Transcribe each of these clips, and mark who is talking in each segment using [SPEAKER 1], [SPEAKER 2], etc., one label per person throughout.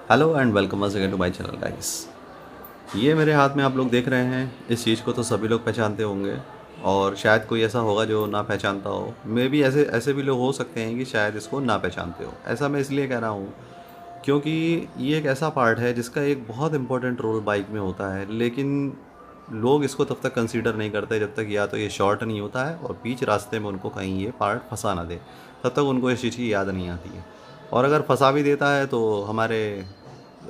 [SPEAKER 1] Hello and welcome once again to my channel guys. ये मेरे हाथ में आप लोग देख रहे हैं, इस चीज़ को तो सभी लोग पहचानते होंगे और शायद कोई ऐसा होगा जो ना पहचानता हो। मे भी ऐसे ऐसे भी लोग हो सकते हैं कि शायद इसको ना पहचानते हो। ऐसा मैं इसलिए कह रहा हूँ क्योंकि ये एक ऐसा पार्ट है जिसका एक बहुत इंपॉर्टेंट रोल बाइक में होता है, लेकिन लोग इसको तब तक कंसीडर नहीं करते जब तक या तो ये शॉर्ट नहीं होता है और बीच रास्ते में उनको कहीं ये पार्ट फंसा ना दे। तब तक उनको इस चीज़ की याद नहीं आती है। और अगर फंसा भी देता है तो हमारे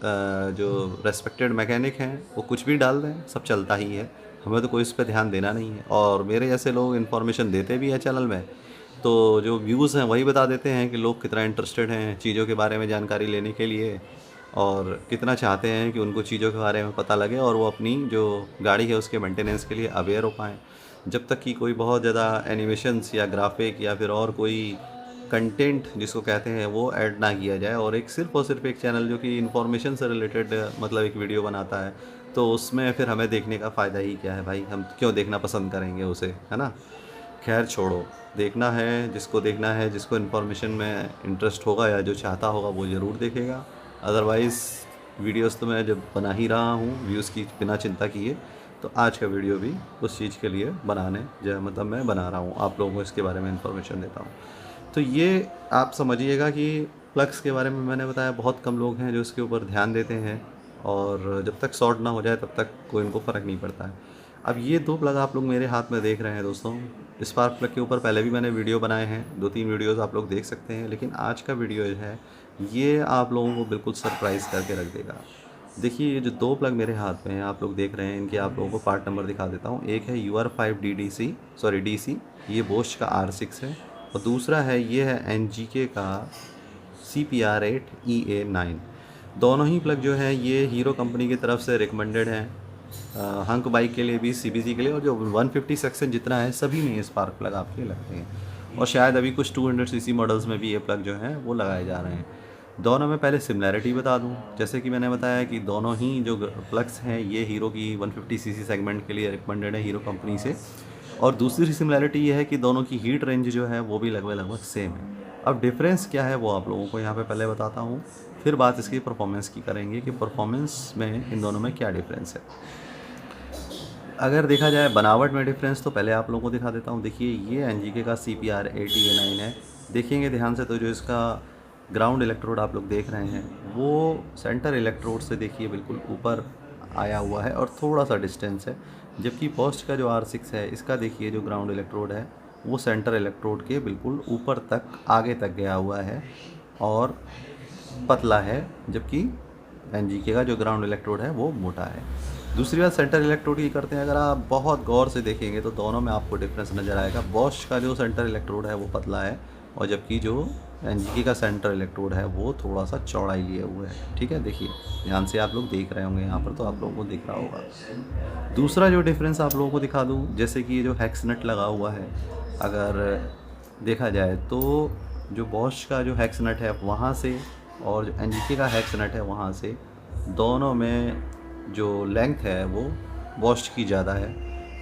[SPEAKER 1] जो रेस्पेक्टेड मैकेनिक हैं वो कुछ भी डाल दें, सब चलता ही है। हमें तो कोई इस पे ध्यान देना नहीं है। और मेरे जैसे लोग इन्फॉर्मेशन देते भी हैं चैनल में, तो जो व्यूज़ हैं वही बता देते हैं कि लोग कितना इंटरेस्टेड हैं चीज़ों के बारे में जानकारी लेने के लिए और कितना चाहते हैं कि उनको चीज़ों के बारे में पता लगे और वो अपनी जो गाड़ी है उसके मेंटेनेंस के लिए अवेयर हो पाएँ। जब तक कि कोई बहुत ज़्यादा एनिमेशंस या ग्राफिक या फिर और कोई कंटेंट जिसको कहते हैं वो ऐड ना किया जाए और एक सिर्फ़ और सिर्फ एक चैनल जो कि इन्फॉर्मेशन से रिलेटेड मतलब एक वीडियो बनाता है, तो उसमें फिर हमें देखने का फ़ायदा ही क्या है भाई? हम क्यों देखना पसंद करेंगे उसे, है ना? खैर छोड़ो, देखना है जिसको देखना है, जिसको इन्फॉर्मेशन में इंटरेस्ट होगा या जो चाहता होगा वो ज़रूर देखेगा। अदरवाइज़ वीडियोज़ तो मैं जब बना ही रहा हूँ व्यूज़ की बिना चिंता किए, तो आज का वीडियो भी उस चीज़ के लिए बनाने ज मतलब मैं बना रहा हूँ, आप लोगों को इसके बारे में इन्फॉर्मेशन देता हूँ। तो ये आप समझिएगा कि प्लग्स के बारे में मैंने बताया, बहुत कम लोग हैं जो इसके ऊपर ध्यान देते हैं और जब तक शॉर्ट ना हो जाए तब तक कोई इनको फ़र्क नहीं पड़ता है। अब ये 2 प्लग आप लोग मेरे हाथ में देख रहे हैं दोस्तों, स्पार्क प्लग के ऊपर पहले भी मैंने वीडियो बनाए हैं, 2-3 वीडियोज़ आप लोग देख सकते हैं, लेकिन आज का वीडियो जो है, ये आप लोगों को बिल्कुल सरप्राइज़ करके रख देगा। देखिए ये जो 2 प्लग मेरे हाथ में हैं, आप लोग देख रहे हैं, इनके आप लोगों को पार्ट नंबर दिखा देता हूँ। एक है UR5 डीसी, ये बोश का R6 है और दूसरा है ये है एनजीके का CPR8 EA9। दोनों ही प्लग जो हैं ये हीरो कंपनी की तरफ से रिकमेंडेड हैं, हंक बाइक के लिए भी, CBC के लिए, और जो 150 सेक्शन जितना है सभी में ये स्पार्क प्लग आपके लगते हैं और शायद अभी कुछ 200 सीसी मॉडल्स में भी ये प्लग जो हैं वो लगाए जा रहे हैं। दोनों में पहले सिमिलैरिटी बता दूं, जैसे कि मैंने बताया कि दोनों ही जो प्लग्स हैं ये हीरो की 150 सीसी सेगमेंट के लिए रिकमेंडेड है हीरो कंपनी से। और दूसरी सिमिलैरिटी ये है कि दोनों की हीट रेंज जो है वो भी लगभग लगभग सेम है। अब डिफरेंस क्या है वो आप लोगों को यहाँ पे पहले बताता हूँ, फिर बात इसकी परफॉर्मेंस की करेंगे कि परफॉर्मेंस में इन दोनों में क्या डिफरेंस है। अगर देखा जाए बनावट में डिफरेंस तो पहले आप लोगों को दिखा देता हूँ। देखिए ये एनजीके का CPR8 EA9 है। देखेंगे ध्यान से तो जो इसका ग्राउंड इलेक्ट्रोड आप लोग देख रहे हैं वो सेंटर इलेक्ट्रोड से देखिए बिल्कुल ऊपर आया हुआ है और थोड़ा सा डिस्टेंस है, जबकि पोस्ट का जो R6 है इसका देखिए जो ग्राउंड इलेक्ट्रोड है वो सेंटर इलेक्ट्रोड के बिल्कुल ऊपर तक आगे तक गया हुआ है और पतला है, जबकि एनजीके का जो ग्राउंड इलेक्ट्रोड है वो मोटा है। दूसरी बात सेंटर इलेक्ट्रोड की करते हैं, अगर आप बहुत गौर से देखेंगे तो दोनों में आपको डिफरेंस नज़र आएगा। बॉश का जो सेंटर इलेक्ट्रोड है वो पतला है और जबकि जो एनजीके का सेंटर इलेक्ट्रोड है वो थोड़ा सा चौड़ाई लिए हुए है। ठीक है, देखिए ध्यान से आप लोग देख रहे होंगे यहाँ पर, तो आप लोगों को दिख रहा होगा। दूसरा जो डिफरेंस आप लोगों को दिखा दूँ, जैसे कि ये जो हेक्स नट लगा हुआ है, अगर देखा जाए तो जो बॉश का जो हेक्स नट है वहाँ से और जो एनजीके का हेक्स नट है वहाँ से, दोनों में जो लेंथ है वो बॉश की ज़्यादा है।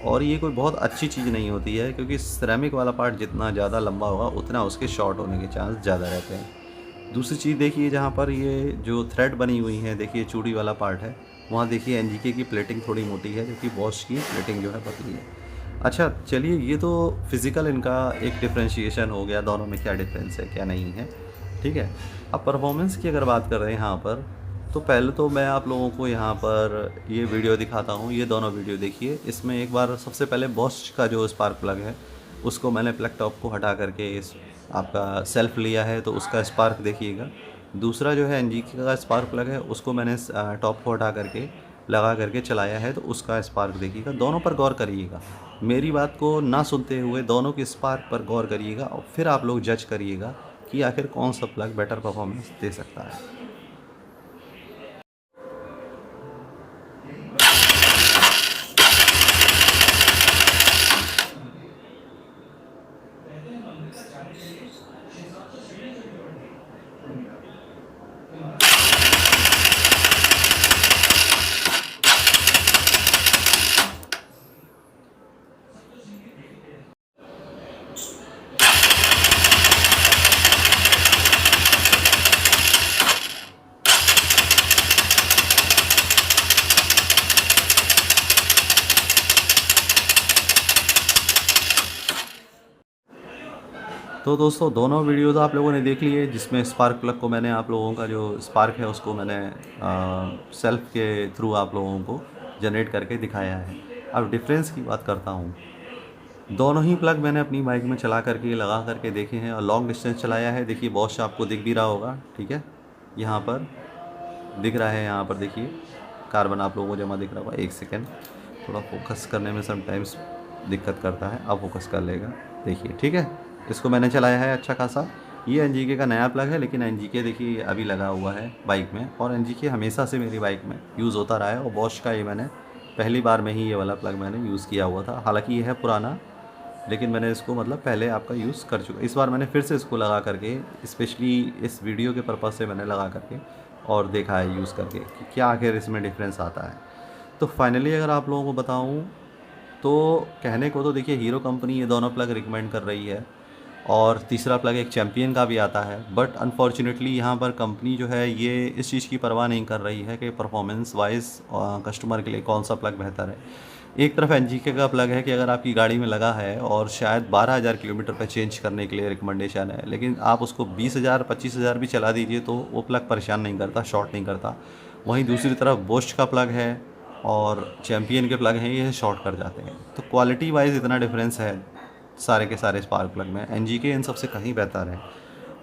[SPEAKER 1] और ये कोई बहुत अच्छी चीज़ नहीं होती है क्योंकि सिरेमिक वाला पार्ट जितना ज़्यादा लंबा होगा उतना उसके शॉर्ट होने के चांस ज़्यादा रहते हैं। दूसरी चीज़ देखिए, जहाँ पर ये जो थ्रेड बनी हुई है, देखिए चूड़ी वाला पार्ट है, वहाँ देखिए एनजीके की प्लेटिंग थोड़ी मोटी है जबकि बॉश की प्लेटिंग जो है पतली है। अच्छा चलिए, ये तो फिज़िकल इनका एक डिफ्रेंशिएशन हो गया, दोनों में क्या डिफरेंस है क्या नहीं है। ठीक है, अब परफॉर्मेंस की अगर बात कर रहे हैं यहाँ पर, तो पहले तो मैं आप लोगों को यहाँ पर ये वीडियो दिखाता हूँ। ये दोनों वीडियो देखिए। इसमें एक बार सबसे पहले बॉश का जो स्पार्क प्लग है उसको मैंने प्लग टॉप को हटा करके इस आपका सेल्फ लिया है, तो उसका स्पार्क देखिएगा। दूसरा जो है एनजीके का स्पार्क प्लग है, उसको मैंने टॉप को हटा करके लगा करके चलाया है, तो उसका स्पार्क देखिएगा। दोनों पर गौर करिएगा, मेरी बात को ना सुनते हुए दोनों के स्पार्क पर गौर करिएगा और फिर आप लोग जज करिएगा कि आखिर कौन सा प्लग बेटर परफॉर्मेंस दे सकता है। तो दोस्तों दोनों वीडियोज़ आप लोगों ने देख लिए, जिसमें स्पार्क प्लग को मैंने आप लोगों का जो स्पार्क है उसको मैंने सेल्फ के थ्रू आप लोगों को जनरेट करके दिखाया है। अब डिफरेंस की बात करता हूँ। दोनों ही प्लग मैंने अपनी बाइक में चला करके लगा करके देखे हैं और लॉन्ग डिस्टेंस चलाया है। देखिए बॉश आपको दिख भी रहा होगा, ठीक है, यहाँ पर दिख रहा है, यहाँ पर देखिए कार्बन आप लोगों को जमा दिख रहा होगा। एक सेकेंड, थोड़ा फोकस करने में समटाइम्स दिक्कत करता है, अब फोकस कर लेगा। देखिए ठीक है, इसको मैंने चलाया है अच्छा खासा। ये एनजीके का नया प्लग है, लेकिन एनजीके देखिए अभी लगा हुआ है बाइक में, और एनजीके हमेशा से मेरी बाइक में यूज़ होता रहा है। और बॉश का ये मैंने पहली बार में ही ये वाला प्लग मैंने यूज़ किया हुआ था। हालांकि ये है पुराना, लेकिन मैंने इसको मतलब पहले आपका यूज़ कर चुका। इस बार मैंने फिर से इसको लगा करके, स्पेशली इस वीडियो के पर्पज़ से मैंने लगा करके और देखा है यूज़ करके कि क्या आखिर इसमें डिफरेंस आता है। तो फाइनली अगर आप लोगों को बताऊं तो कहने को तो देखिए हीरो कंपनी ये दोनों प्लग रिकमेंड कर रही है, और तीसरा प्लग एक चैम्पियन का भी आता है। बट अनफॉर्चुनेटली यहाँ पर कंपनी जो है ये इस चीज़ की परवाह नहीं कर रही है कि परफॉर्मेंस वाइज कस्टमर के लिए कौन सा प्लग बेहतर है। एक तरफ एनजीके का प्लग है कि अगर आपकी गाड़ी में लगा है और शायद 12,000 किलोमीटर पर चेंज करने के लिए रिकमेंडेशन है, लेकिन आप उसको 20,000 25,000 भी चला दीजिए तो वो प्लग परेशान नहीं करता, शॉर्ट नहीं करता। वहीं दूसरी तरफ बोश का प्लग है और चैम्पियन के प्लग हैं, ये शॉर्ट कर जाते हैं। तो क्वालिटी वाइज इतना डिफरेंस है सारे के सारे स्पार्क प्लग में, एनजीके इन सबसे कहीं बेहतर है।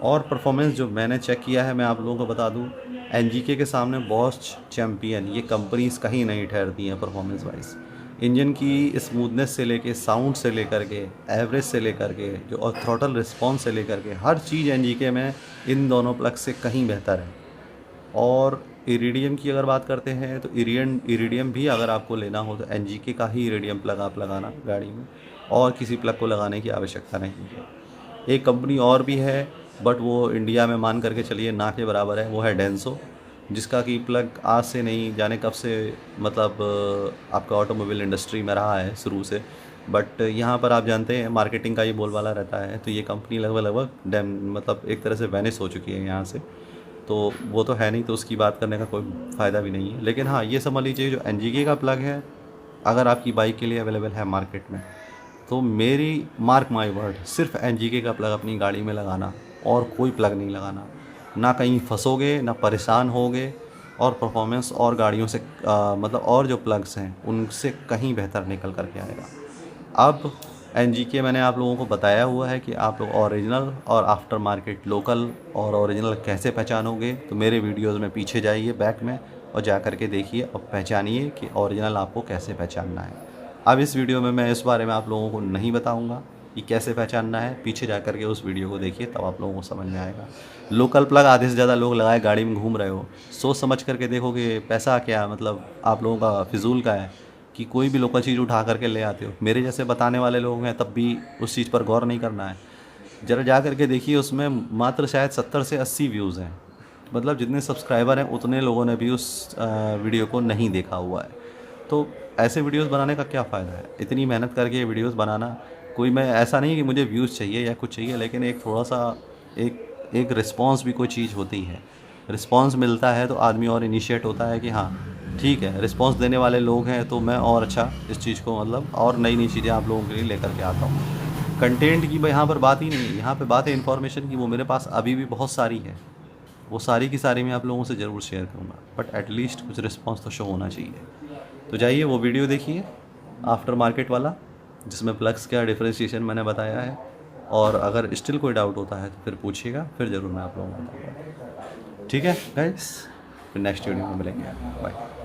[SPEAKER 1] और परफॉर्मेंस जो मैंने चेक किया है मैं आप लोगों को बता दूं, एनजीके के सामने बॉश, चैम्पियन ये कंपनीज कहीं नहीं ठहरती हैं परफॉर्मेंस वाइज। इंजन की स्मूथनेस से लेके, साउंड से लेकर के, एवरेज से लेकर के, जो और थ्रॉटल रिस्पॉन्स से लेकर के, हर चीज़ एनजीके में इन दोनों प्लग से कहीं बेहतर है। और इरिडियम की अगर बात करते हैं तो इरिडियम भी अगर आपको लेना हो तो एनजीके का ही इरिडियम प्लग आप लगाना गाड़ी में, और किसी प्लग को लगाने की आवश्यकता नहीं है। एक कंपनी और भी है, बट वो इंडिया में मान करके चलिए ना के बराबर है, वो है डेंसो, जिसका कि प्लग आज से नहीं जाने कब से मतलब आपका ऑटोमोबाइल इंडस्ट्री में रहा है शुरू से। बट यहाँ पर आप जानते हैं मार्केटिंग का ये बोलबाला रहता है, तो ये कंपनी लगभग मतलब एक तरह से वैनिश हो चुकी है यहाँ से। तो वो तो है नहीं, तो उसकी बात करने का कोई फ़ायदा भी नहीं है। लेकिन हाँ, ये समझ लीजिए जो एनजीके का प्लग है अगर आपकी बाइक के लिए अवेलेबल है मार्केट में, तो मेरी मार्क माय वर्ड सिर्फ एनजीके का प्लग अपनी गाड़ी में लगाना, और कोई प्लग नहीं लगाना। ना कहीं फंसोगे, ना परेशान होगे, और परफॉर्मेंस और गाड़ियों से मतलब और जो प्लग्स हैं उनसे कहीं बेहतर निकल कर के आएगा। अब एनजीके मैंने आप लोगों को बताया हुआ है कि आप लोग ओरिजिनल और आफ्टर मार्केट, लोकल और ओरिजिनल कैसे पहचानोगे। तो मेरे वीडियोज़ में पीछे जाइए बैक में और जा कर के देखिए और पहचानिए कि ओरिजिनल आपको कैसे पहचानना है। अब इस वीडियो में मैं इस बारे में आप लोगों को नहीं बताऊंगा कि कैसे पहचानना है, पीछे जा कर के उस वीडियो को देखिए तब आप लोगों को समझ में आएगा। लोकल प्लग आधे से ज़्यादा लोग लगाए गाड़ी में घूम रहे हो, सोच समझ करके देखोगे पैसा क्या मतलब आप लोगों का फिजूल का है कि कोई भी लोकल चीज़ उठा करके ले आते हो। मेरे जैसे बताने वाले लोग हैं तब भी उस चीज़ पर गौर नहीं करना है। ज़रा जा करके देखिए, उसमें मात्र शायद 70 से 80 व्यूज़ हैं, मतलब जितने सब्सक्राइबर हैं उतने लोगों ने भी उस वीडियो को नहीं देखा हुआ है। तो ऐसे वीडियोस बनाने का क्या फ़ायदा है, इतनी मेहनत करके ये वीडियोस बनाना। कोई मैं ऐसा नहीं कि मुझे व्यूज़ चाहिए या कुछ चाहिए, लेकिन एक थोड़ा सा एक रिस्पांस भी कोई चीज़ होती है। रिस्पांस मिलता है तो आदमी और इनिशिएट होता है कि हाँ ठीक है, रिस्पांस देने वाले लोग हैं तो मैं और अच्छा इस चीज़ को मतलब और नई नई चीज़ें आप लोगों के लिए लेकर के आता हूँ। कंटेंट की यहाँ पर बात ही नहीं है, यहाँ पर बात है इन्फॉर्मेशन की। वो मेरे पास अभी भी बहुत सारी है, वो सारी की सारी मैं आप लोगों से ज़रूर शेयर करूँगा, बट एटलीस्ट कुछ रिस्पॉन्स तो शो होना चाहिए। तो जाइए वो वीडियो देखिए आफ्टर मार्केट वाला, जिसमें प्लग्स का डिफरेंशिएशन मैंने बताया है। और अगर स्टिल कोई डाउट होता है तो फिर पूछिएगा, फिर ज़रूर मैं आप लोगों को बताऊँगा। ठीक है गाइस, फिर नेक्स्ट वीडियो में मिलेंगे। बाय।